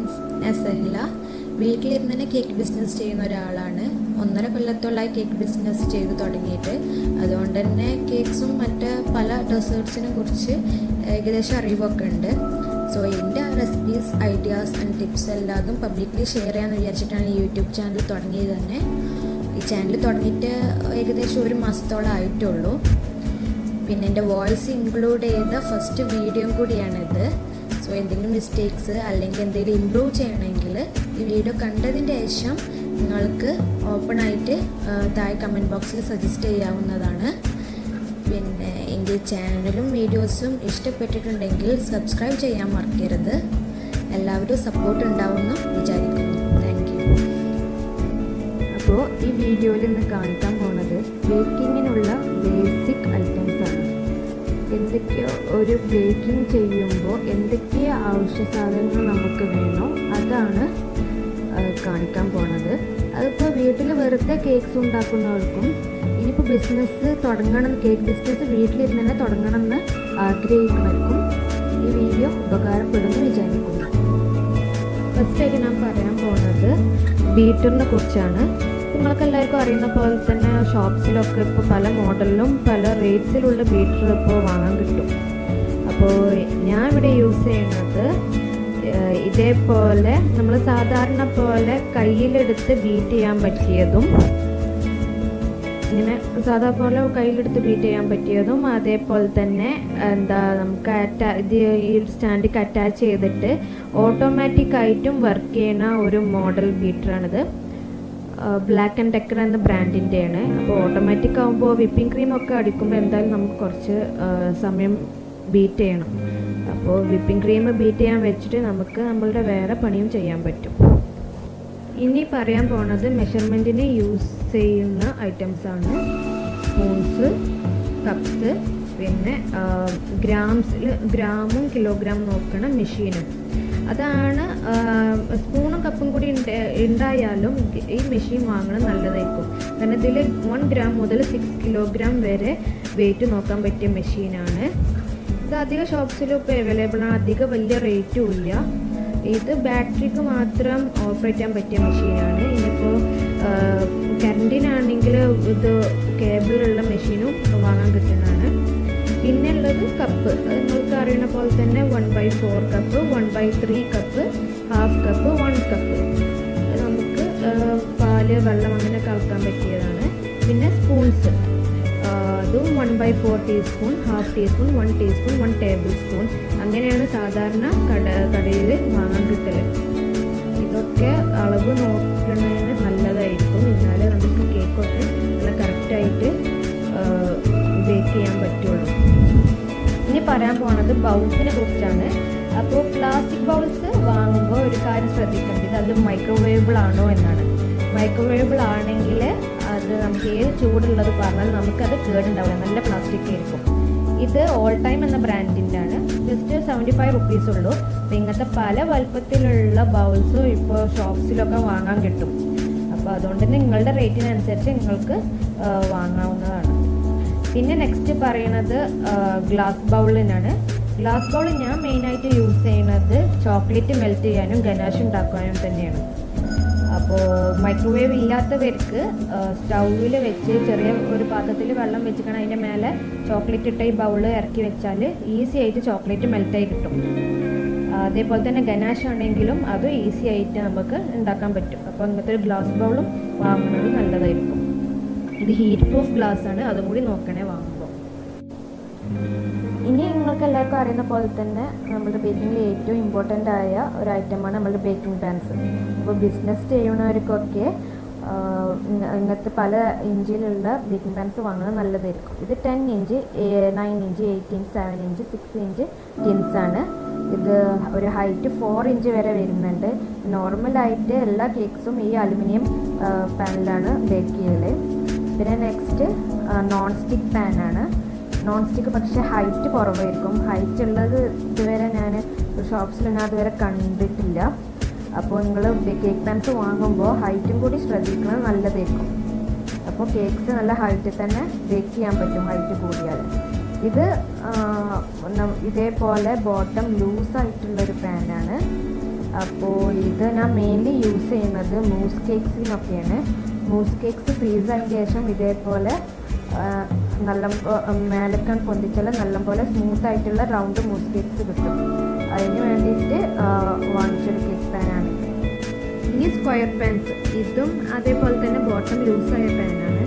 Friends, ഞാൻ സഹില. വീട്ടിലിരുന്ന് തന്നെ കേക്ക് ബിസിനസ് ചെയ്യുന്ന ഒരാളാണ്. 1.5 കൊല്ലത്തോളമായി കേക്ക് ബിസിനസ് ചെയ്ത് തുടങ്ങിയിട്ട്. അതുകൊണ്ട് തന്നെ കേക്ക്സും മറ്റ് പല ഡെസേർട്ട്സിനെ കുറിച്ച് ഏകദേശം അറിവൊക്കെ ഉണ്ട്. സോ എൻ്റെ റെസിപ്പീസ്, ഐഡിയാസ് ആൻഡ് ടിപ്സ് എല്ലാതും പബ്ലിക്കലി ഷെയർ ചെയ്യാമെന്ന് വിചാരിച്ചിട്ടാണ് ഈ യൂട്യൂബ് ചാനൽ തുടങ്ങിയത് തന്നെ. ഈ ചാനൽ തുടങ്ങിയിട്ട് ഏകദേശം 1 മാസത്തോളം ആയിട്ടുള്ളൂ. പിന്നെ എൻ്റെ വോയിസ് ഇൻക്ലൂഡ് ചെയ്ത ഫസ്റ്റ് വീഡിയോയും കൂടിയാണിത്. സോ എന്തെങ്കിലും മിസ്റ്റേക്സ് അല്ലെങ്കിൽ എന്തെങ്കിലും ഇമ്പ്രൂവ് ചെയ്യണമെങ്കിൽ ഈ വീഡിയോ കണ്ടതിൻ്റെ ശേഷം നിങ്ങൾക്ക് ഓപ്പണായിട്ട് താഴെ കമൻറ്റ് ബോക്സിൽ സജസ്റ്റ് ചെയ്യാവുന്നതാണ്. പിന്നെ എൻ്റെ ചാനലും വീഡിയോസും ഇഷ്ടപ്പെട്ടിട്ടുണ്ടെങ്കിൽ സബ്സ്ക്രൈബ് ചെയ്യാൻ മറക്കരുത്. എല്ലാവരും സപ്പോർട്ട് ഉണ്ടാവുമെന്ന് വിചാരിക്കുന്നു. Thank you. അപ്പോൾ ഈ വീഡിയോയിൽ ഇന്ന് കാണിക്കാൻ പോകുന്നത് ബേക്കിങ്ങിനുള്ള ബേസിക് ഐറ്റംസ് ആണ്. എന്തൊക്കെയോ ഒരു ബേക്കിംഗ് ചെയ്യുമ്പോൾ എന്തൊക്കെ ആവശ്യ സാധനങ്ങൾ നമുക്ക് വേണോ അതാണ് കാണിക്കാൻ പോണത്. അതിപ്പോൾ വീട്ടിൽ വെറുതെ കേക്ക്സ് ഉണ്ടാക്കുന്നവർക്കും ഇനിയിപ്പോൾ ബിസിനസ് തുടങ്ങണം, കേക്ക് ബിസിനസ് വീട്ടിലിരുന്ന് തന്നെ തുടങ്ങണം എന്ന് ആഗ്രഹിക്കുന്നവർക്കും ഈ വീഡിയോ ഉപകാരപ്പെടുമെന്ന് വിചാരിക്കുന്നു. ഫസ്റ്റായിട്ട് ഞാൻ പറയാൻ പോകുന്നത് ബീറ്ററിനെ കുറിച്ചാണ്. നിങ്ങൾക്ക് എല്ലാവർക്കും അറിയുന്ന പോലെ തന്നെ ഷോപ്സിലൊക്കെ ഇപ്പോൾ പല മോഡലിലും പല റേറ്റ്സിലുള്ള ബീറ്റർ ഇപ്പോൾ വാങ്ങാൻ കിട്ടും. അപ്പോൾ ഞാൻ ഇവിടെ യൂസ് ചെയ്യുന്നത് ഇതേപോലെ നമ്മൾ സാധാരണ പോലെ കയ്യിലെടുത്ത് ബീറ്റ് ചെയ്യാൻ പറ്റിയതും, ഇങ്ങനെ സാധാ പോലെ കയ്യിലെടുത്ത് ബീറ്റ് ചെയ്യാൻ പറ്റിയതും, അതേപോലെ തന്നെ നമുക്ക് ഈ സ്റ്റാൻഡിക്ക് അറ്റാച്ച് ചെയ്തിട്ട് ഓട്ടോമാറ്റിക്കായിട്ടും വർക്ക് ചെയ്യുന്ന ഒരു മോഡൽ ബീറ്ററാണിത്. ബ്ലാക്ക് ആൻഡ് ഡെക്കർ എന്ന ബ്രാൻഡിൻ്റെയാണ്. അപ്പോൾ ഓട്ടോമാറ്റിക് ആകുമ്പോൾ വിപ്പിംഗ് ക്രീമൊക്കെ അടിക്കുമ്പോൾ എന്തായാലും നമുക്ക് കുറച്ച് സമയം ബീറ്റ് ചെയ്യണം. അപ്പോൾ വിപ്പിംഗ് ക്രീം ബീറ്റ് ചെയ്യാൻ വെച്ചിട്ട് നമുക്ക് നമ്മളുടെ വേറെ പണിയും ചെയ്യാൻ പറ്റും. ഇനി പറയാൻ പോണത് മെഷർമെൻറ്റിന് യൂസ് ചെയ്യുന്ന ഐറ്റംസാണ്. സ്പൂൺസ്, കപ്സ്, പിന്നെ ഗ്രാമും കിലോഗ്രാം നോക്കണ മെഷീനും. അതാണ് സ്പൂണും കപ്പും കൂടി ഉണ്ടായാലും ഈ മെഷീൻ വാങ്ങണം നല്ലതായിരിക്കും. കാരണം ഇതിൽ 1 ഗ്രാം മുതൽ 6 കിലോഗ്രാം വരെ വെയിറ്റ് നോക്കാൻ പറ്റിയ മെഷീനാണ്. ഇത് അധികം ഷോപ്സിലും ഇപ്പോൾ അവൈലബിൾ ആണ്. അധികം വലിയ റേറ്റും ഇല്ല. ഇത് ബാറ്ററിക്ക് മാത്രം ഓപ്പറേറ്റ് ചെയ്യാൻ പറ്റിയ മെഷീനാണ്. ഇനിയിപ്പോൾ കറണ്ടിനാണെങ്കിൽ ഇത് കേബിളുള്ള മെഷീനും വാങ്ങാൻ കിട്ടുന്നതാണ്. പിന്നെ ഉള്ളത് കപ്പ്. നിങ്ങൾക്ക് അറിയുന്ന പോലെ തന്നെ 1/4 കപ്പ്, 1/3 കപ്പ്, 1/2 കപ്പ്, 1 കപ്പ് നമുക്ക് പാല്, വെള്ളം അങ്ങനെ കലക്കാൻ പറ്റിയതാണ്. പിന്നെ സ്പൂൺസ്, അതും 1/4 teaspoon, 1/2 teaspoon, 1 teaspoon, 1 table spoon അങ്ങനെയാണ് സാധാരണ കടയിൽ വാങ്ങാൻ കിട്ടല്. ഇതൊക്കെ അളവ് നോക്കുന്നതിന് നല്ലതായിരിക്കും. എന്നാലേ നമുക്ക് കേക്കൊക്കെ നല്ല കറക്റ്റായിട്ട് ബേക്ക് ചെയ്യാൻ പറ്റുള്ളൂ. ഇനി പറയാൻ പോകുന്നത് ബൗൾസിനെ കുറിച്ചാണ്. അപ്പോൾ പ്ലാസ്റ്റിക് ബൗൾസ് വാങ്ങുമ്പോൾ ഒരു കാര്യം ശ്രദ്ധിക്കേണ്ടത് അത് മൈക്രോവേവബിൾ ആണോ എന്നാണ്. മൈക്രോവേവബിൾ ആണെങ്കിൽ അത് നമുക്ക് ഏത് ചൂടുള്ളത് പറഞ്ഞാൽ നമുക്കത് കേടുണ്ടാവില്ല, നല്ല പ്ലാസ്റ്റിക് ആയിരിക്കും. ഇത് ഓൾ ടൈം എന്ന ബ്രാൻഡിൻ്റെ ആണ്. ജസ്റ്റ് 75 റുപ്പീസ് ഉള്ളൂ. അപ്പോൾ ഇങ്ങനത്തെ പല വലുപ്പത്തിലുള്ള ബൗൾസും ഇപ്പോൾ ഷോപ്സിലൊക്കെ വാങ്ങാൻ കിട്ടും. അപ്പോൾ അതുകൊണ്ട് തന്നെ നിങ്ങളുടെ റേറ്റിനനുസരിച്ച് നിങ്ങൾക്ക് വാങ്ങാവുന്നതാണ്. പിന്നെ നെക്സ്റ്റ് പറയുന്നത് ഗ്ലാസ് ബൗളിനാണ്. ഗ്ലാസ് ബൗൾ ഞാൻ മെയിനായിട്ട് യൂസ് ചെയ്യുന്നത് ചോക്ലേറ്റ് മെൽറ്റ് ചെയ്യാനും ഗനാഷ് ഉണ്ടാക്കാനും തന്നെയാണ്. അപ്പോൾ മൈക്രോവേവ് ഇല്ലാത്തവർക്ക് സ്റ്റൗവിൽ വെച്ച് ചെറിയ ഒരു പാത്രത്തിൽ വെള്ളം വെച്ചിക്കണം, അതിൻ്റെ മേലെ ചോക്ലേറ്റ് ഇട്ട ഈ ബൗള് ഇറക്കി വെച്ചാൽ ഈസി ആയിട്ട് ചോക്ലേറ്റ് മെൽറ്റായി കിട്ടും. അതേപോലെ തന്നെ ഗനാഷ് ആണെങ്കിലും അത് ഈസി ആയിട്ട് നമുക്ക് ഉണ്ടാക്കാൻ പറ്റും. അപ്പോൾ അങ്ങനത്തെ ഒരു ഗ്ലാസ് ബൗളും വാങ്ങുന്നത് നല്ലതായിരിക്കും. ഇത് ഹീറ്റ് പ്രൂഫ് ഗ്ലാസ് ആണ്, അതും കൂടി നോക്കണേ വാങ്ങുമ്പോൾ. ഇനി നിങ്ങൾക്ക് എല്ലാവർക്കും അറിയുന്ന പോലെ തന്നെ നമ്മുടെ ബേക്കിങ്ങിൽ ഏറ്റവും ഇമ്പോർട്ടൻ്റ് ആയ ഒരു ഐറ്റമാണ് നമ്മുടെ ബേക്കിംഗ് പാൻസ്. അപ്പോൾ ബിസിനസ് ചെയ്യുന്നവർക്കൊക്കെ ഇങ്ങനത്തെ പല ഇഞ്ചിലുള്ള ബേക്കിംഗ് പാൻസ് വാങ്ങുന്നത് നല്ലതായിരിക്കും. ഇത് 10 inch, 9 inch, 8 inch, 7 inch, 6 inch ടിൻസാണ്. ഇത് ഒരു ഹൈറ്റ് 4 ഇഞ്ച് വരെ വരുന്നുണ്ട്. നോർമലായിട്ട് എല്ലാ കേക്ക്സും ഈ അലുമിനിയം പാനിലാണ് ബേക്ക് ചെയ്യല്. പിന്നെ നെക്സ്റ്റ് നോൺ സ്റ്റിക്ക് പാനാണ്. നോൺ സ്റ്റിക്ക് പക്ഷേ ഹൈറ്റ് കുറവായിരിക്കും. ഹൈറ്റ് ഉള്ളത് ഇതുവരെ ഞാൻ ഷോപ്സിലൊന്നും അതുവരെ കണ്ടിട്ടില്ല. അപ്പോൾ നിങ്ങൾ കേക്ക് പാൻസ് വാങ്ങുമ്പോൾ ഹൈറ്റും കൂടി ശ്രദ്ധിക്കുന്നത് നല്ലതായിരിക്കും. അപ്പോൾ കേക്ക്സ് നല്ല ഹൈറ്റിൽ തന്നെ ബേക്ക് ചെയ്യാൻ പറ്റും, ഹൈറ്റ് കൂടിയാൽ. ഇത് ഇതേപോലെ ബോട്ടം ലൂസായിട്ടുള്ളൊരു പാനാണ്. അപ്പോൾ ഇത് ഞാൻ മെയിൻലി യൂസ് ചെയ്യുന്നത് മൂസ് കേക്ക്സിനൊക്കെയാണ്. മൂസ് കേക്ക്സ് ഫ്രീസ് ആയതിന് ശേഷം ഇതേപോലെ നല്ല മേലക്കാൻ പൊന്തിച്ചാൽ നല്ലപോലെ സ്മൂത്തായിട്ടുള്ള റൗണ്ട് മൂസ് കേക്ക്സ് കിട്ടും. അതിന് വേണ്ടിയിട്ട് വാങ്ങിച്ചൊരു കേക്ക് പാനാണ്. ഈ സ്ക്വയർ പാൻസ് ഇതും അതേപോലെ തന്നെ ബോട്ടം ലൂസായ പാനാണ്.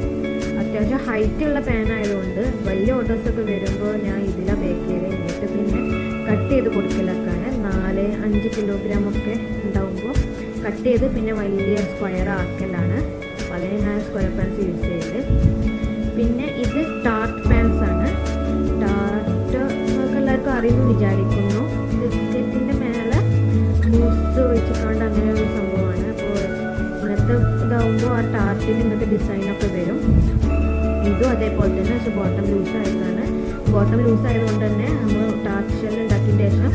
അത്യാവശ്യം ഹൈറ്റുള്ള പാനായതുകൊണ്ട് വലിയ ഓർഡേഴ്സൊക്കെ വരുമ്പോൾ ഞാൻ ഇതിലാണ് ബേക്ക് ചെയ്ത് കഴിഞ്ഞിട്ട് പിന്നെ കട്ട് ചെയ്ത് കൊടുക്കലൊക്കെയാണ്. 4-5 കിലോഗ്രാമൊക്കെ ഉണ്ടാകുമ്പോൾ കട്ട് ചെയ്ത് പിന്നെ വലിയ സ്ക്വയർ ആക്കലാണ്. അതിന് ഞാൻ സ്ക്വയർ പാൻസ് യൂസ് ചെയ്ത്. പിന്നെ ഇത് ടാർട്ട് പാൻസ് ആണ്. ടാർട്ട് നമുക്ക് എല്ലാവർക്കും അറിയുമെന്ന് വിചാരിക്കുന്നു. ബിസ്ക്കറ്റിൻ്റെ മേലെ മൂസ് ഒഴിച്ചിട്ടുണ്ട്, അങ്ങനെ ഒരു സംഭവമാണ്. അപ്പോൾ ഇങ്ങനത്തെ ഇതാവുമ്പോൾ ആ ടാർട്ടിന് ഇങ്ങനത്തെ ഡിസൈനൊക്കെ വരും. ഇതും അതേപോലെ തന്നെ, പക്ഷേ ബോട്ടം ലൂസായതാണ്. ബോട്ടം ലൂസായതുകൊണ്ട് തന്നെ നമ്മൾ ടാർട്ട് ഷെൽ ഉണ്ടാക്കിയതിന് ശേഷം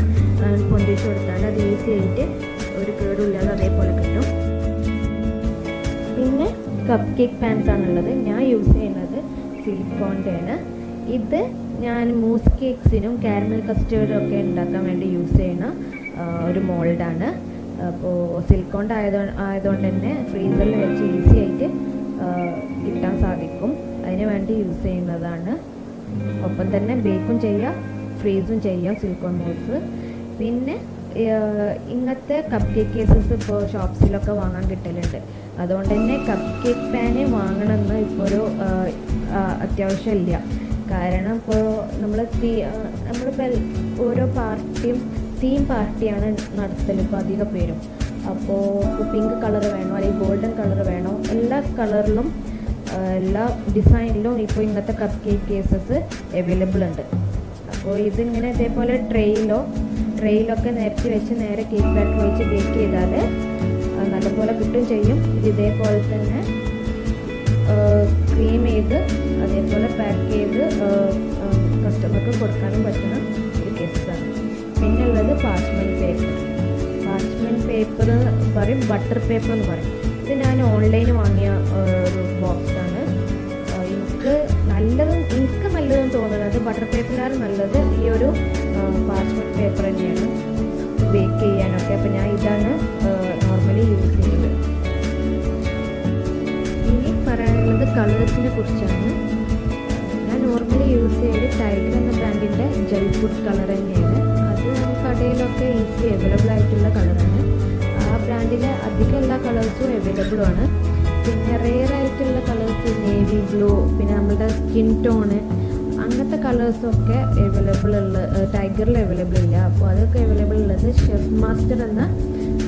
പൊന്തിച്ച് കൊടുത്താൽ അത് ഈസി ആയിട്ട് ഒരു കേടുമില്ലാതെ അതേപോലെ കിട്ടും. പിന്നെ കപ്പ് കേക്ക് പാൻസ് ആണുള്ളത്. ഞാൻ യൂസ് ചെയ്യുന്നത് സിലിക്കോണിൻ്റെ ആണ്. ഇത് ഞാൻ മൂസ് കേക്ക്സിനും കാരമൽ കസ്റ്റേർഡും ഒക്കെ ഉണ്ടാക്കാൻ വേണ്ടി യൂസ് ചെയ്യുന്ന ഒരു മോൾഡാണ്. അപ്പോൾ സിലിക്കോണിൻ്റെ ആയതുകൊണ്ട് തന്നെ ഫ്രീസറിൽ വെച്ച് ഈസി ആയിട്ട് കിട്ടാൻ സാധിക്കും. അതിന് വേണ്ടി യൂസ് ചെയ്യുന്നതാണ്. ഒപ്പം തന്നെ ബേക്കും ചെയ്യുക, ഫ്രീസും ചെയ്യുക സിലിക്കോൺ മോൾഡ്സ്. പിന്നെ ഇങ്ങനത്തെ കപ്പ് കേക്ക് കേസസ് ഇപ്പോൾ ഷോപ്സിലൊക്കെ വാങ്ങാൻ കിട്ടലുണ്ട്. അതുകൊണ്ട് തന്നെ കപ്പ് കേക്ക് പാന് വാങ്ങണമെന്ന് ഇപ്പോൾ ഒരു അത്യാവശ്യമില്ല. കാരണം ഇപ്പോൾ നമ്മളിപ്പോൾ ഓരോ പാർട്ടിയും തീം പാർട്ടിയാണ് നടത്തൽ ഇപ്പോൾ അധികം പേരും. അപ്പോൾ പിങ്ക് കളർ വേണോ അല്ലെങ്കിൽ ഗോൾഡൻ കളർ വേണോ, എല്ലാ കളറിലും എല്ലാ ഡിസൈനിലും ഇപ്പോൾ ഇങ്ങനത്തെ കപ്പ് കേക്ക് കേസസ് അവൈലബിൾ ഉണ്ട്. അപ്പോൾ ഇതിങ്ങനെ ഇതേപോലെ ട്രെയിലൊക്കെ നിരത്തി വെച്ച് നേരെ കേക്ക് ബാറ്റർ ഒഴിച്ച് ബേക്ക് ചെയ്താൽ നല്ലപോലെ കിട്ടും ചെയ്യും. ഇതേപോലെ തന്നെ ക്രീം ചെയ്ത് അതേപോലെ പാക്ക് ചെയ്ത് കസ്റ്റമർക്ക് കൊടുക്കാനും പറ്റുന്ന ഒരു കേസസാണ്. പിന്നെ ഉള്ളത് പാർച്ച്മെൻറ്റ് പേപ്പർ പറയും, ബട്ടർ പേപ്പർ എന്ന് പറയും. ഇത് ഞാൻ ഓൺലൈനിൽ വാങ്ങിയ ഒരു ബോക്സാണ്. എനിക്ക് നല്ലതെന്ന് തോന്നുന്നത് ബട്ടർ പേപ്പറിനാണ് നല്ലത് ഈ ഒരു പാർച്ച്മെൻറ്റ് പേപ്പർ തന്നെയാണ് ബേക്ക് ചെയ്യാനൊക്കെ. അപ്പോൾ ഞാൻ ഇതാണ് നോർമലി യൂസ് ചെയ്യുന്നത്. ഇനി പറയാനുള്ളത് കളേഴ്സിനെ കുറിച്ചാണ്. ഞാൻ നോർമലി യൂസ് ചെയ്ത് ടൈഗർ എന്ന ബ്രാൻഡിൻ്റെ ജെൽ ഫുഡ് കളർ തന്നെയാണ്. അത് കടയിലൊക്കെ ഈസി അവൈലബിൾ ആയിട്ടുള്ള കളറാണ്. ആ ബ്രാൻഡിലെ അധികം എല്ലാ കളേഴ്സും അവൈലബിളുമാണ്. പിന്നെ റെയർ ആയിട്ടുള്ള കളേഴ്സ് നേവി ബ്ലൂ, പിന്നെ നമ്മുടെ സ്കിൻ ടോണ്, അങ്ങനത്തെ കളേഴ്സൊക്കെ അവൈലബിൾ ടൈഗറിൽ അവൈലബിൾ ഇല്ല. അപ്പോൾ അതൊക്കെ അവൈലബിൾ ഉള്ളത് ഷെഫ് മാസ്റ്റർ എന്ന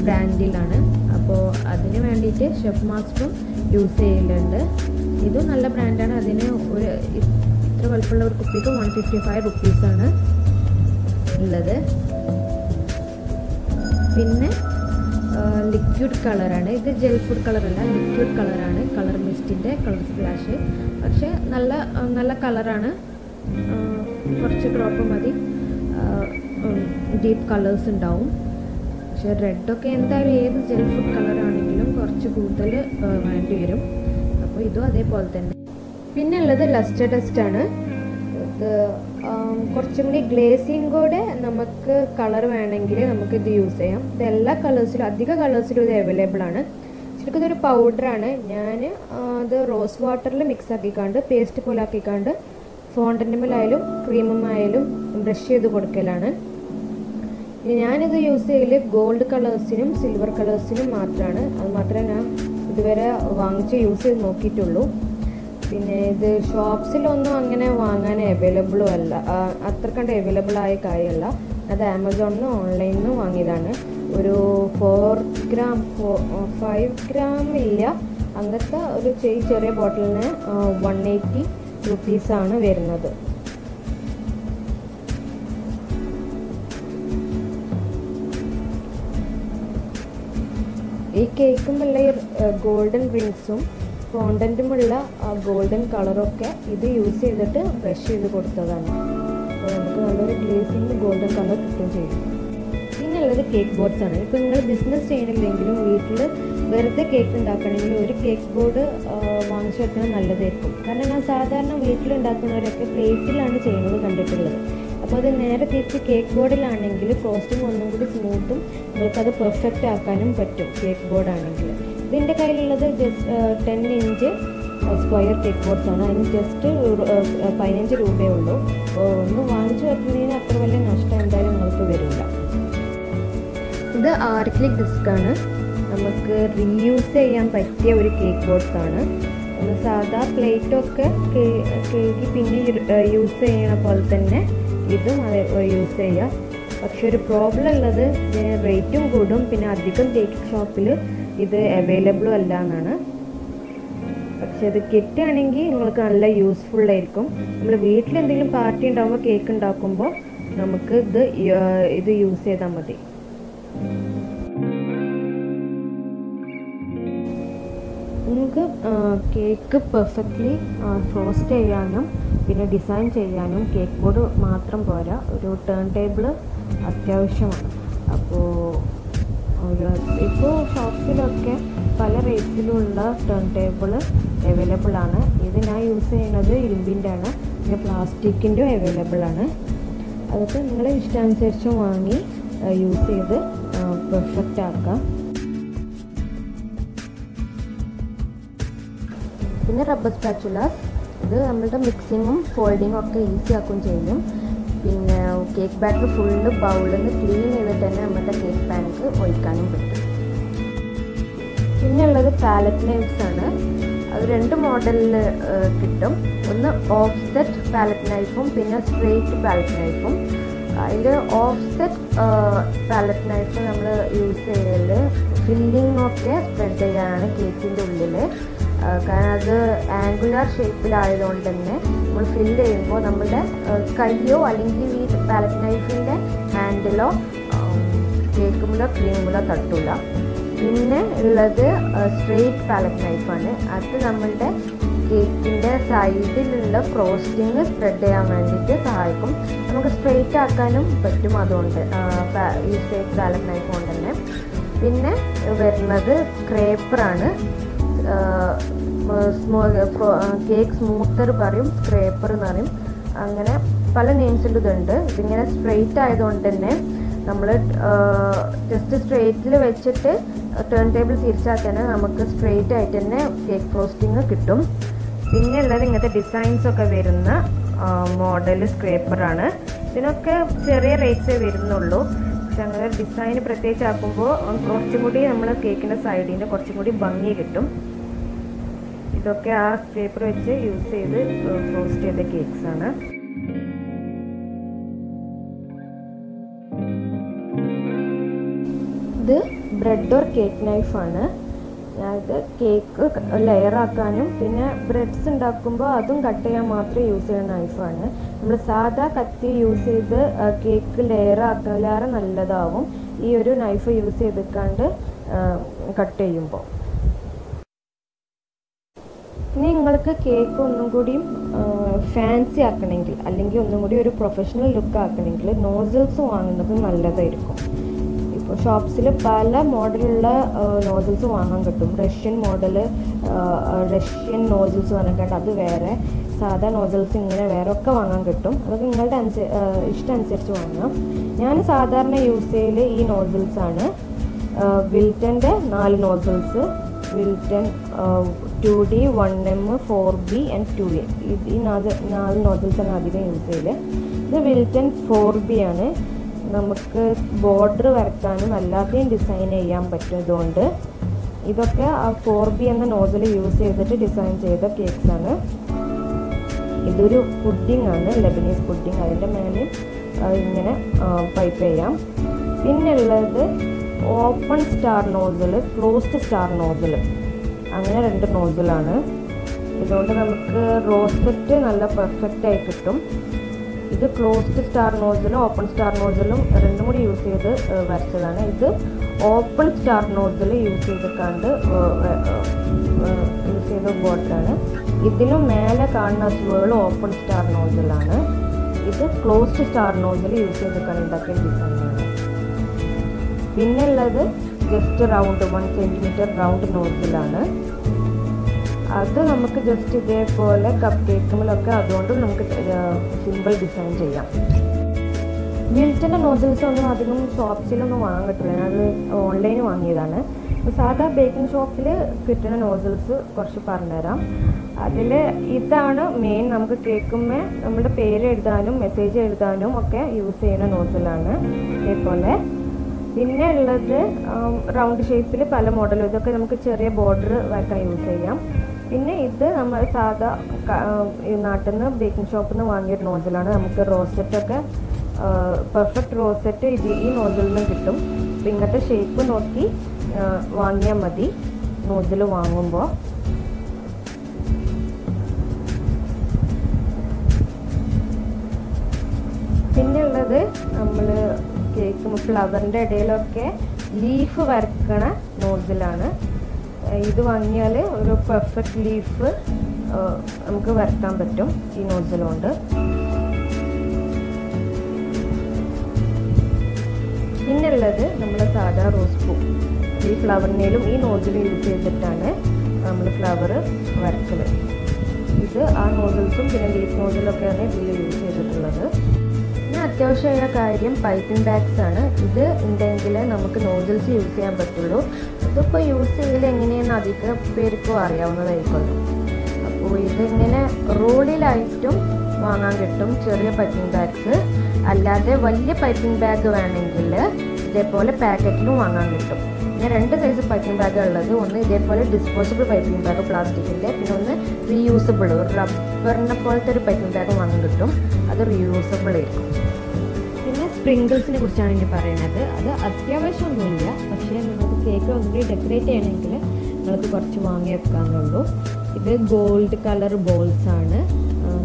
ബ്രാൻഡിലാണ്. അപ്പോൾ അതിന് വേണ്ടിയിട്ട് ഷെഫ് മാസ്റ്ററും യൂസ് ചെയ്യലുണ്ട്. ഇതും നല്ല ബ്രാൻഡാണ്. അതിന് ഇത്ര വലുപ്പമുള്ള ഒരു കുപ്പിക്ക് 155 റുപ്പീസാണ് ഉള്ളത്. പിന്നെ ലിക്വിഡ് കളറാണ്. ഇത് ജെൽ ഫുഡ് കളറല്ല, ലിക്വിഡ് കളറാണ്. കളർ മിസ്റ്റിൻ്റെ കളർ സ്പ്ലാഷ്. പക്ഷേ നല്ല കളറാണ്. കുറച്ച് ഡ്രോപ്പ് മതി, ഡീപ്പ് കളേഴ്സ് ഉണ്ടാവും. പക്ഷേ റെഡൊക്കെ എന്തായാലും ഏത് ജെൽ ഫുഡ് കളറാണെങ്കിലും കുറച്ച് കൂടുതൽ വേണ്ടി വരും. അപ്പോൾ ഇതും അതേപോലെ തന്നെ. പിന്നെ ഉള്ളത് ലസ്റ്റർ ഡസ്റ്റാണ്. ഇത് കുറച്ചും കൂടി ഗ്ലേസിങ് കൂടെ നമുക്ക് കളർ വേണമെങ്കിൽ നമുക്കിത് യൂസ് ചെയ്യാം. ഇത് എല്ലാ കളേഴ്സിലും, അധിക കളേഴ്സിലും ഇത് അവൈലബിൾ ആണ്. ശരിക്കും ഇതൊരു പൗഡറാണ്. ഞാൻ അത് റോസ് വാട്ടറിൽ മിക്സ് ആക്കിക്കാണ്ട് പേസ്റ്റ് പോലെ ആക്കിക്കാണ്ട് ഫോണ്ടൻറ്റുമ്മലായാലും ക്രീമുമായാലും ബ്രഷ് ചെയ്ത് കൊടുക്കലാണ്. പിന്നെ ഞാനിത് യൂസ് ചെയ്യൽ ഗോൾഡ് കളേഴ്സിനും സിൽവർ കളേഴ്സിനും മാത്രമാണ്. അത് മാത്രമേ ഞാൻ ഇതുവരെ വാങ്ങിച്ച് യൂസ് ചെയ്ത് നോക്കിയിട്ടുള്ളൂ. പിന്നെ ഇത് ഷോപ്സിലൊന്നും അങ്ങനെ വാങ്ങാൻ അവൈലബിളും അല്ല, അത്രക്കണ്ട് അവൈലബിൾ ആയ കാര്യമല്ല. അത് ആമസോണിൽ നിന്ന് ഓൺലൈനിൽ നിന്ന് വാങ്ങിയതാണ്. ഒരു 5 ഗ്രാം ഇല്ല, അങ്ങനത്തെ ഒരു ചെറിയ ബോട്ടിലിന് 180 റുപ്പീസാണ് വരുന്നത്. ഈ കേക്കുമുള്ള ഗോൾഡൻ റിങ്സും ഫോണ്ടൻറ്റുമുള്ള ഗോൾഡൻ കളറൊക്കെ ഇത് യൂസ് ചെയ്തിട്ട് ബ്രഷ് ചെയ്ത് കൊടുത്തതാണ്. അപ്പോൾ നമുക്ക് നല്ലൊരു ഗ്ലേസിങ് ഗോൾഡൻ കളർ കിട്ടുകയും ചെയ്യും. പിന്നുള്ളത് കേക്ക് ബോർഡ്സ് ആണ്. ഇപ്പോൾ നിങ്ങൾ ബിസിനസ് ചെയ്യണില്ലെങ്കിലും വീട്ടിൽ വെറുതെ കേക്ക് ഉണ്ടാക്കണമെങ്കിൽ ഒരു കേക്ക് ബോർഡ് വാങ്ങിച്ചു വെക്കുന്നത് നല്ലതായിരിക്കും. കാരണം ഞാൻ സാധാരണ വീട്ടിലുണ്ടാക്കുന്നവരൊക്കെ പ്ലേറ്റിലാണ് ചെയ്യുന്നത് കണ്ടിട്ടുള്ളത്. അപ്പോൾ അത് നേരെ തിരിച്ച് കേക്ക് ബോർഡിലാണെങ്കിൽ ഫ്രോസ്റ്റിംഗ് ഒന്നും കൂടി സ്മൂത്തും നിങ്ങൾക്കത് പെർഫെക്റ്റ് ആക്കാനും പറ്റും കേക്ക് ബോർഡാണെങ്കിൽ. ഇതിൻ്റെ കയ്യിലുള്ളത് just 10 inch square cake boards ആണ്. അതിന് ജസ്റ്റ് 15 രൂപയേ ഉള്ളൂ. ഒന്ന് വാങ്ങിച്ചു വെക്കുന്നതിന് അത്ര വലിയ നഷ്ടം എന്തായാലും നിങ്ങൾക്ക് വരില്ല. ഇത് ആർക്ലിക് ഡിസ്ക്കാണ്. നമുക്ക് റീയൂസ് ചെയ്യാൻ പറ്റിയ ഒരു കേക്ക് ബോർഡ്സ് ആണ്. സാധാ പ്ലേറ്റൊക്കെ കേക്ക് പിന്നെ യൂസ് ചെയ്യണ പോലെ തന്നെ ഇതും യൂസ് ചെയ്യാം. പക്ഷെ ഒരു പ്രോബ്ലം ഉള്ളത് ഇതിന് റേറ്റും കൂടും, പിന്നെ അധികം കേക്ക് ഷോപ്പിൽ ഇത് അവൈലബിളും അല്ല എന്നാണ്. പക്ഷെ ഇത് കിട്ടുകയാണെങ്കിൽ നിങ്ങൾക്ക് നല്ല യൂസ്ഫുൾ ആയിരിക്കും. നമ്മൾ വീട്ടിലെന്തെങ്കിലും പാർട്ടി ഉണ്ടാകുമ്പോൾ കേക്ക് ഉണ്ടാക്കുമ്പോൾ നമുക്ക് ഇത് യൂസ് ചെയ്താൽ മതി. നിങ്ങൾക്ക് കേക്ക് പെർഫെക്റ്റ്ലി ഫ്രോസ്റ്റ് ചെയ്യാനും പിന്നെ ഡിസൈൻ ചെയ്യാനും കേക്ക് ബോർഡ് മാത്രം പോരാ, ഒരു ടേൺ ടേബിൾ അത്യാവശ്യമാണ്. അപ്പോൾ ഇപ്പോൾ ഷോപ്സിലൊക്കെ പല റേറ്റ്സിലുള്ള ടേൺ ടേബിൾ അവൈലബിൾ ആണ്. ഇത് ഞാൻ യൂസ് ചെയ്യുന്നത് ഇരുമ്പിൻ്റെ ആണ്, പിന്നെ പ്ലാസ്റ്റിക്കിൻ്റെ അവൈലബിൾ ആണ്. അതൊക്കെ നിങ്ങളെ ഇഷ്ടാനുസരിച്ച് വാങ്ങി യൂസ് ചെയ്ത് പെർഫെക്റ്റ് ആക്കാം. പിന്നെ റബ്ബർ സ്പാച്ചുലാസ്, ഇത് നമ്മളുടെ മിക്സിങ്ങും ഫോൾഡിങ്ങും ഒക്കെ ഈസി ആക്കുകയും ചെയ്യും. പിന്നെ കേക്ക് ബാറ്റർ ഫുള്ള് ബൗളിൽ നിന്ന് ക്ലീൻ ചെയ്തിട്ട് തന്നെ നമ്മുടെ കേക്ക് പാനിക്ക് ഒഴിക്കാനും പറ്റും. പിന്നെ ഉള്ളത് പാലറ്റ് നൈഫ്സ് ആണ്. അത് 2 മോഡലിൽ കിട്ടും. ഒന്ന് ഓഫ്സെറ്റ് പാലറ്റ് നൈഫും പിന്നെ സ്ട്രെയിറ്റ് പാലറ്റ് നൈഫും. അതിൽ ഓഫ്സെറ്റ് പാലറ്റ് നൈഫ് നമ്മൾ യൂസ് ചെയ്യൽ ഫില്ലിങ്ങൊക്കെ സ്പ്രെഡ് ചെയ്യാനാണ് കേക്കിൻ്റെ ഉള്ളിൽ. കാരണം അത് ആംഗുലാർ ഷേപ്പിലായതുകൊണ്ട് തന്നെ നമ്മൾ ഫില്ല് ചെയ്യുമ്പോൾ നമ്മുടെ കയ്യോ അല്ലെങ്കിൽ ഈ പാലറ്റ് നൈഫിൻ്റെ ഹാൻഡിലോ കേക്കുമ്പോഴോ ക്രീമുകളോ തട്ടില്ല. പിന്നെ ഉള്ളത് സ്ട്രെയിറ്റ് പാലറ്റ് നൈഫാണ്. അത് നമ്മളുടെ കേക്കിൻ്റെ സൈഡിലുള്ള ഫ്രോസ്റ്റിങ് സ്പ്രെഡ് ചെയ്യാൻ വേണ്ടിയിട്ട് സഹായിക്കും. നമുക്ക് സ്ട്രെയിറ്റ് ആക്കാനും പറ്റും അതുകൊണ്ട് ഈ സ്ട്രെയിറ്റ് പാലറ്റ് നൈഫ് കൊണ്ട് തന്നെ. പിന്നെ വരുന്നത് സ്ക്രേപ്പറാണ്. കേക്ക് സ്മൂത്തർ പറയും, സ്ക്രേപ്പർ എന്ന് പറയും, അങ്ങനെ പല നെയിംസിലും ഇതുണ്ട്. ഇതിങ്ങനെ സ്ട്രെയിറ്റ് ആയതുകൊണ്ട് തന്നെ നമ്മൾ ജസ്റ്റ് സ്ട്രെയിറ്റിൽ വെച്ചിട്ട് ടേൺ ടേബിൾ തിരിച്ചാൽ തന്നെ നമുക്ക് സ്ട്രെയിറ്റ് ആയിട്ട് തന്നെ കേക്ക് ഫ്രോസ്റ്റിങ് കിട്ടും. പിന്നെ ഉള്ളത് ഇങ്ങനത്തെ ഡിസൈൻസൊക്കെ വരുന്ന മോഡൽ സ്ക്രേപ്പറാണ്. ഇതിനൊക്കെ ചെറിയ റേറ്റ്സേ വരുന്നുള്ളൂ. പക്ഷെ അങ്ങനെ ഡിസൈൻ പ്രത്യേകിച്ച് ആക്കുമ്പോൾ കുറച്ചും കൂടി നമ്മൾ കേക്കിൻ്റെ സൈഡിൻ്റെ കുറച്ചും കൂടി ഭംഗി കിട്ടും. ഇതൊക്കെ ആ സ്ക്രേപ്പർ വെച്ച് യൂസ് ചെയ്ത് ഫ്രോസ്റ്റ് ചെയ്ത കേക്ക്സ് ആണ്. ഇത് ബ്രെഡ് ഓർ കേക്ക് നൈഫാണ്. അതായത് കേക്ക് ലെയറാക്കാനും പിന്നെ ബ്രെഡ്സ് ഉണ്ടാക്കുമ്പോൾ അതും കട്ട് ചെയ്യാൻ മാത്രമേ യൂസ് ചെയ്യുന്ന നൈഫാണ്. നമ്മൾ സാധാ കത്തി യൂസ് ചെയ്ത് കേക്ക് ലെയറാക്കാൻ നല്ലതാവും ഈ ഒരു നൈഫ് യൂസ് ചെയ്തിട്ടാണ്ട് കട്ട് ചെയ്യുമ്പോൾ. ഇനി നിങ്ങൾക്ക് കേക്ക് ഒന്നും കൂടി ഫാൻസി ആക്കണമെങ്കിൽ അല്ലെങ്കിൽ ഒന്നും കൂടി ഒരു പ്രൊഫഷണൽ ലുക്ക് ആക്കണമെങ്കിൽ നോസിൽസ് വാങ്ങുന്നത് നല്ലതായിരിക്കും. ഇപ്പോൾ ഷോപ്സിൽ പല മോഡലുള്ള നോസിൽസ് വാങ്ങാൻ കിട്ടും. റഷ്യൻ നോസിൽസ് പറഞ്ഞിട്ടുണ്ട്, അത് വേറെ, സാധാ നോസിൽസ് ഇങ്ങനെ വേറെ ഒക്കെ വാങ്ങാൻ കിട്ടും. അതൊക്കെ നിങ്ങളുടെ ഇഷ്ടം അനുസരിച്ച് വാങ്ങാം. ഞാൻ സാധാരണ യൂസ് ചെയ്യൽ ഈ നോസിൽസാണ്. വിൽട്ടൻ്റെ 4 nozzles, Wilton 2D, 1M, 4B and 2A. ഈ 4 നോസിൽസാണ് അധികം യൂസ് ചെയ്യൽ. ഇത് വിൽട്ടൺ 4B ആണ്. നമുക്ക് ബോർഡർ വരയ്ക്കാനും അല്ലാതെയും ഡിസൈൻ ചെയ്യാൻ പറ്റുന്നതുകൊണ്ട് ഇതൊക്കെ ആ 4B എന്ന നോസിൽ യൂസ് ചെയ്തിട്ട് ഡിസൈൻ ചെയ്ത കേക്ക്സ് ആണ്. ഇതൊരു പുഡിംഗ് ആണ്, ലെബനീസ് പുഡിംഗ്. അതിൻ്റെ മേലെ ഇങ്ങനെ പൈപ്പ് ചെയ്യാം. പിന്നെ ഉള്ളത് open star nozzle, closed star nozzle, അങ്ങനെ 2 നോസിലാണ്. ഇതുകൊണ്ട് നമുക്ക് റോസറ്റ് നല്ല പെർഫെക്റ്റ് ആയി കിട്ടും. ഇത് ക്ലോസ്ഡ് സ്റ്റാർ നോസിലും ഓപ്പൺ സ്റ്റാർ നോസിലും 2 കൂടി യൂസ് ചെയ്ത് വരച്ചതാണ്. ഇത് ഓപ്പൺ സ്റ്റാർ നോസിൽ യൂസ് ചെയ്തിട്ടാണ്ട് യൂസ് ചെയ്ത ബോട്ടിലാണ്. ഇതിനും മേലെ കാണുന്ന സ്വേൾ ഓപ്പൺ സ്റ്റാർ നോസിലാണ്. ഇത് ക്ലോസ്ഡ് സ്റ്റാർ നോസിൽ യൂസ് ചെയ്തിട്ടാണ് ഉണ്ടാക്കിയ ഡിസൈനാണ്. പിന്നെ ഉള്ളത് ജസ്റ്റ് റൗണ്ട് 1 സെൻറ്റിമീറ്റർ റൗണ്ട് നോസിലാണ്. അത് നമുക്ക് ജസ്റ്റ് ഇതേപോലെ കപ്പ് കേക്കുകളൊക്കെ അതുകൊണ്ട് നമുക്ക് സിമ്പിൾ ഡിസൈൻ ചെയ്യാം. വിൽറ്റൻ്റെ നോസിൽസ് ഒന്നും അധികം ഷോപ്സിലൊന്നും വാങ്ങാൻ കിട്ടില്ല. അത് ഓൺലൈനിൽ വാങ്ങിയതാണ്. സാധാ ബേക്കിംഗ് ഷോപ്പിൽ കിട്ടുന്ന നോസിൽസ് കുറച്ച് പറഞ്ഞുതരാം. അതിൽ ഇതാണ് മെയിൻ. നമുക്ക് കേൾക്കുമ്പോൾ നമ്മുടെ പേര് എഴുതാനും മെസ്സേജ് എഴുതാനും ഒക്കെ യൂസ് ചെയ്യുന്ന നോസിലാണ് ഇതേപോലെ. പിന്നെ ഉള്ളത് റൗണ്ട് ഷേപ്പിൽ പല മോഡലും, ഇതൊക്കെ നമുക്ക് ചെറിയ ബോർഡർ വരക്കാൻ യൂസ് ചെയ്യാം. പിന്നെ ഇത് നമ്മൾ സാധാ ഈ നാട്ടിൽ നിന്ന് ബേക്കിംഗ് ഷോപ്പിൽ നിന്ന് വാങ്ങിയൊരു നോസിലാണ്. നമുക്ക് റോസറ്റൊക്കെ പെർഫെക്റ്റ് റോസറ്റ് ഈ നോസിൽ നിന്ന് കിട്ടും. അപ്പം ഇങ്ങനത്തെ ഷേപ്പ് നോക്കി വാങ്ങിയാൽ മതി നോസിൽ വാങ്ങുമ്പോൾ. പിന്നെ ഉള്ളത് നമ്മൾ കേക്ക് ഫ്ലവറിൻ്റെ ഇടയിലൊക്കെ ലീഫ് വരക്കണ നോസിലാണ്. ഇത് വാങ്ങിയാൽ ഒരു പെർഫെക്റ്റ് ലീഫ് നമുക്ക് വരക്കാൻ പറ്റും ഈ നോസിലുകൊണ്ട്. പിന്നെ ഉള്ളത് നമ്മൾ സാധാ റോസ് പൂ, ഈ ഫ്ലവറിനേലും ഈ നോസിൽ യൂസ് ചെയ്തിട്ടാണ് നമ്മൾ ഫ്ലവർ വരക്കൽ. ഇത് ആ നോസിൽസും പിന്നെ ലീഫ് നോസിലൊക്കെയാണ് ഇതിൽ യൂസ് ചെയ്തിട്ടുള്ളത്. പിന്നെ അത്യാവശ്യമായ കാര്യം പൈപ്പിംഗ് ബാഗ്സ് ആണ്. ഇത് ഉണ്ടെങ്കിൽ നമുക്ക് നോസിൽസ് യൂസ് ചെയ്യാൻ പറ്റുള്ളൂ. ഇതിപ്പോൾ യൂസ് ചെയ്യൽ എങ്ങനെയെന്ന് അധികം പേർക്കും അറിയാവുന്നതായിരിക്കുമല്ലോ. അപ്പോൾ ഇതിങ്ങനെ റോളിലായിട്ടും വാങ്ങാൻ കിട്ടും ചെറിയ പൈപ്പിംഗ് ബാഗ്സ്. അല്ലാതെ വലിയ പൈപ്പിംഗ് ബാഗ് വേണമെങ്കിൽ ഇതേപോലെ പാക്കറ്റിലും വാങ്ങാൻ കിട്ടും. പിന്നെ 2 സൈസ് പൈപ്പിംഗ് ബാഗ് ഉള്ളത്. ഒന്ന് ഇതേപോലെ ഡിസ്പോസിബിൾ പൈപ്പിംഗ് ബാഗ് പ്ലാസ്റ്റിക്കിൻ്റെ, പിന്നെ ഒന്ന് റീയൂസബിൾ റബ്ബറിനെ പോലത്തെ ഒരു പൈപ്പിംഗ് ബാഗ് വാങ്ങാൻ കിട്ടും. അത് റീയൂസബിൾ ആയിരിക്കും. പിന്നെ സ്പ്രിങ്കിൾസിനെ കുറിച്ചാണ് ഇനി പറയുന്നത്. അത് അത്യാവശ്യമൊന്നുമില്ല, പക്ഷേ നിങ്ങൾക്ക് കേക്ക് ഒന്നുകൂടി ഡെക്കറേറ്റ് ചെയ്യണമെങ്കിൽ നിങ്ങൾക്ക് കുറച്ച് വാങ്ങി വെക്കാമെന്നുള്ളൂ. ഇത് ഗോൾഡ് കളർ ബോൾസാണ്.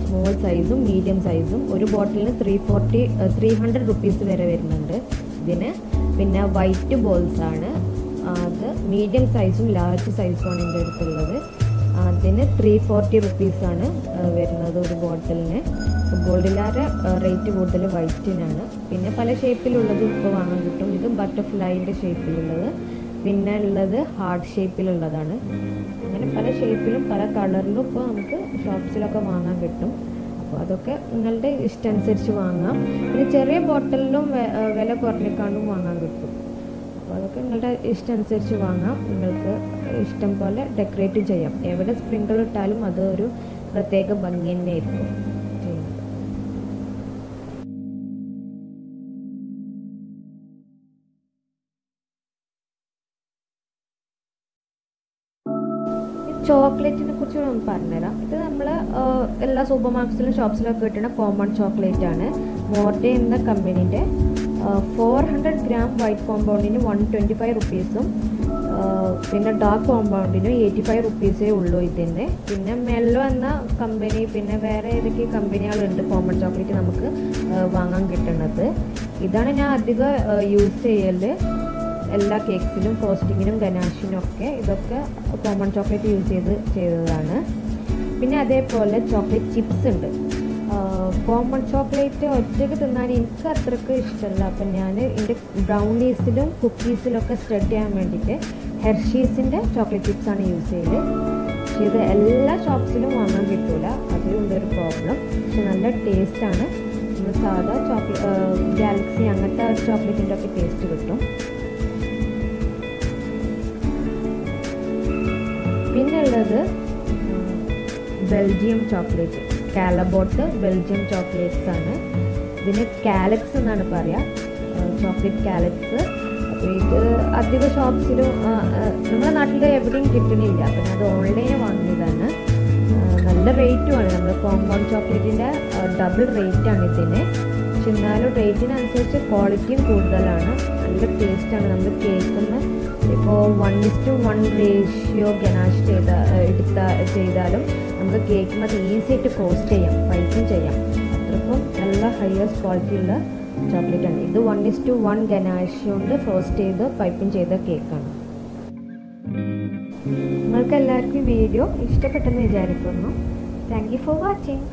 സ്മോൾ സൈസും മീഡിയം സൈസും. ഒരു ബോട്ടിലിന് 300 റുപ്പീസ് വരെ വരുന്നുണ്ട് ഇതിന്. പിന്നെ വൈറ്റ് ബോൾസാണ്. അത് മീഡിയം സൈസും ലാർജ് സൈസുമാണ് എൻ്റെ അടുത്തുള്ളത്. അതിന് 340 റുപ്പീസാണ് വരുന്നത് ഒരു ബോട്ടിലിന്. ഗോൾഡിലാറെ റേറ്റ് കൂടുതൽ വൈറ്റിനാണ്. പിന്നെ പല ഷേപ്പിലുള്ളത് ഇപ്പോൾ വാങ്ങാൻ കിട്ടും. ഇത് ബട്ടർഫ്ലൈൻ്റെ ഷേപ്പിലുള്ളത്, പിന്നെ ഉള്ളത് ഹാർട്ട് ഷേപ്പിലുള്ളതാണ്. അങ്ങനെ പല ഷേപ്പിലും പല കളറിലും ഇപ്പോൾ നമുക്ക് ഷോപ്സിലൊക്കെ വാങ്ങാൻ കിട്ടും. അപ്പോൾ അതൊക്കെ നിങ്ങളുടെ ഇഷ്ടം അനുസരിച്ച് വാങ്ങാം. പിന്നെ ചെറിയ ബോട്ടിലിലും വില കുറഞ്ഞേക്കാണ്ടും വാങ്ങാൻ കിട്ടും. അപ്പോൾ അതൊക്കെ നിങ്ങളുടെ ഇഷ്ടം അനുസരിച്ച് വാങ്ങാം. നിങ്ങൾക്ക് ഇഷ്ടം പോലെ ഡെക്കറേറ്റ് ചെയ്യാം. എവിടെ സ്പ്രിങ്കിൾ ഇട്ടാലും അതൊരു പ്രത്യേക ഭംഗി തന്നെയായിരിക്കും ചെയ്യുന്നത്. ചോക്ലേറ്റിനെ കുറിച്ച് പറഞ്ഞുതരാം. ഇത് നമ്മൾ എല്ലാ സൂപ്പർ മാർക്കറ്റ്സിലും ഷോപ്സിലൊക്കെ കിട്ടുന്ന കോമൺ ചോക്ലേറ്റ് ആണ്. മോർഡേ എന്ന കമ്പനീൻ്റെ 400 ഗ്രാം വൈറ്റ് കോമ്പൗണ്ടിന് 125 റുപ്പീസും പിന്നെ ഡാർക്ക് കോമ്പൗണ്ടിന് 85 റുപ്പീസേ ഉള്ളൂ ഇതിന്. പിന്നെ മെല്ലോ എന്ന കമ്പനി, പിന്നെ വേറെ ഏതൊക്കെ കമ്പനികളുണ്ട് കോമൺ ചോക്ലേറ്റ് നമുക്ക് വാങ്ങാൻ കിട്ടുന്നത്. ഇതാണ് ഞാൻ അധികം യൂസ് ചെയ്യൽ എല്ലാ കേക്ക്സിലും, ഫ്രോസ്റ്റിങ്ങിനും ഗനാഷിനും ഒക്കെ. ഇതൊക്കെ കോമൺ ചോക്ലേറ്റ് യൂസ് ചെയ്തതാണ്. പിന്നെ അതേപോലെ ചോക്ലേറ്റ് ചിപ്സ് ഉണ്ട്. കോമൺ ചോക്ലേറ്റ് ഒറ്റയ്ക്ക് തിന്നാൻ എനിക്ക് അത്രയ്ക്ക് ഇഷ്ടമല്ല. അപ്പം ഞാൻ എൻ്റെ ബ്രൗണീസിലും കുക്കീസിലൊക്കെ സ്പ്രെഡ് ചെയ്യാൻ വേണ്ടിയിട്ട് ഹെർഷീസിൻ്റെ ചോക്ലേറ്റ് ചിപ്സാണ് യൂസ് ചെയ്ത്. പക്ഷേ ഇത് എല്ലാ ഷോപ്സിലും വാങ്ങാൻ കിട്ടില്ല, അതിലുള്ളൊരു പ്രോബ്ലം. പക്ഷെ നല്ല ടേസ്റ്റാണ്. നമ്മൾ സാധാ ഗാലക്സി അങ്ങനത്തെ ചോക്ലേറ്റിൻ്റെ ഒക്കെ ടേസ്റ്റ് കിട്ടും. പിന്നെ ഉള്ളത് ബെൽജിയം ചോക്ലേറ്റ്, കാലബോട്ട് ബെൽജിയം ചോക്ലേറ്റ്സ് ആണ്. ഇതിന് കാലക്സ് എന്നാണ് പറയുക, ചോക്ലേറ്റ് കാലക്സ്. അപ്പോൾ ഇത് അധിക ഷോപ്സിലും നമ്മുടെ നാട്ടിൽ എവിടെയും കിട്ടുന്നില്ല. അപ്പം അത് ഓൺലൈനിൽ വാങ്ങിയതാണ്. നല്ല റേറ്റുമാണ്. നമ്മൾ കോമ്പൗണ്ട് ചോക്ലേറ്റിൻ്റെ ഡബിൾ റേറ്റാണ് ഇതിന്. പക്ഷെ എന്നാലും റേറ്റിനനുസരിച്ച് ക്വാളിറ്റിയും കൂടുതലാണ്. നല്ല ടേസ്റ്റാണ്. നമ്മൾ കേൾക്കുന്ന ഇപ്പോൾ 1:1 റേഷ്യോ ഗനാഷ് ചെയ്താലും നമുക്ക് കേൾക്കുമ്പോൾ അത് ഈസി ആയിട്ട് ഫ്രോസ്റ്റ് ചെയ്യാം, പൈപ്പിംഗ് ചെയ്യാം. അത്രക്കും നല്ല ഹയസ്റ്റ് ക്വാളിറ്റി ഉള്ള ചോക്ലേറ്റാണ് ഇത്. 1:1 ഗനാഷ് കൊണ്ട് ഫ്രോസ്റ്റ് ചെയ്ത് പൈപ്പിംഗ് ചെയ്ത കേക്കാണ്. നിങ്ങൾക്ക് എല്ലാവർക്കും വീഡിയോ ഇഷ്ടപ്പെട്ടെന്ന് വിചാരിക്കുന്നു. Thank you for watching.